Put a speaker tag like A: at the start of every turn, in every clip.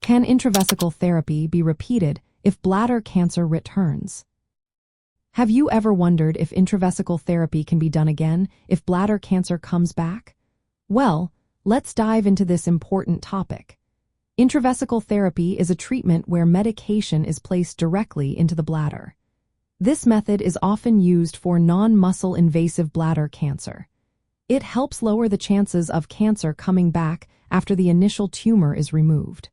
A: Can intravesical therapy be repeated if bladder cancer returns? Have you ever wondered if intravesical therapy can be done again if bladder cancer comes back? Well, let's dive into this important topic. Intravesical therapy is a treatment where medication is placed directly into the bladder. This method is often used for non-muscle invasive bladder cancer. It helps lower the chances of cancer coming back after the initial tumor is removed.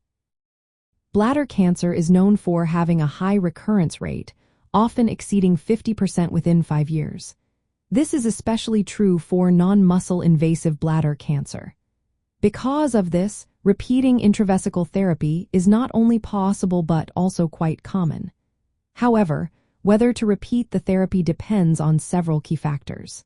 A: Bladder cancer is known for having a high recurrence rate, often exceeding 50% within 5 years. This is especially true for non-muscle invasive bladder cancer. Because of this, repeating intravesical therapy is not only possible but also quite common. However, whether to repeat the therapy depends on several key factors.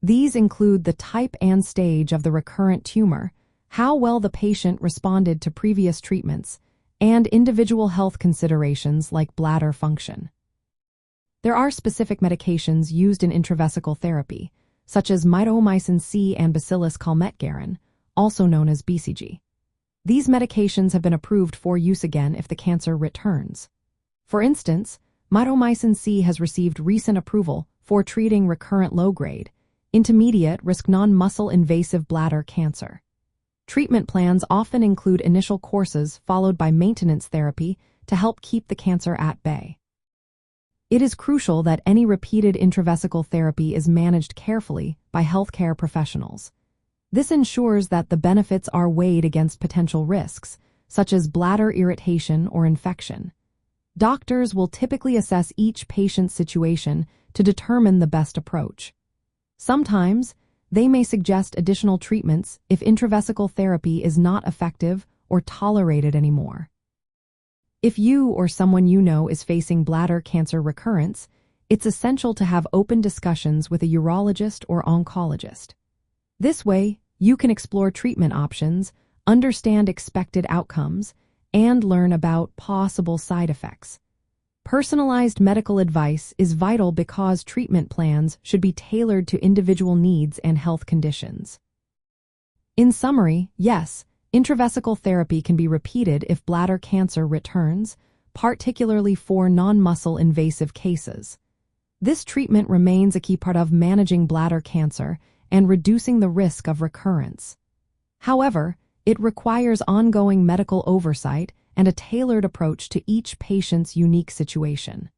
A: These include the type and stage of the recurrent tumor, how well the patient responded to previous treatments, and individual health considerations like bladder function. There are specific medications used in intravesical therapy, such as Mitomycin C and Bacillus Calmette-Guérin, also known as BCG. These medications have been approved for use again if the cancer returns. For instance, Mitomycin C has received recent approval for treating recurrent low-grade, intermediate-risk non-muscle invasive bladder cancer. Treatment plans often include initial courses followed by maintenance therapy to help keep the cancer at bay. It is crucial that any repeated intravesical therapy is managed carefully by healthcare professionals. This ensures that the benefits are weighed against potential risks, such as bladder irritation or infection. Doctors will typically assess each patient's situation to determine the best approach. Sometimes, they may suggest additional treatments if intravesical therapy is not effective or tolerated anymore. If you or someone you know is facing bladder cancer recurrence, it's essential to have open discussions with a urologist or oncologist. This way, you can explore treatment options, understand expected outcomes, and learn about possible side effects. Personalized medical advice is vital because treatment plans should be tailored to individual needs and health conditions. In summary, yes, intravesical therapy can be repeated if bladder cancer returns, particularly for non-muscle invasive cases. This treatment remains a key part of managing bladder cancer and reducing the risk of recurrence. However, it requires ongoing medical oversight and a tailored approach to each patient's unique situation.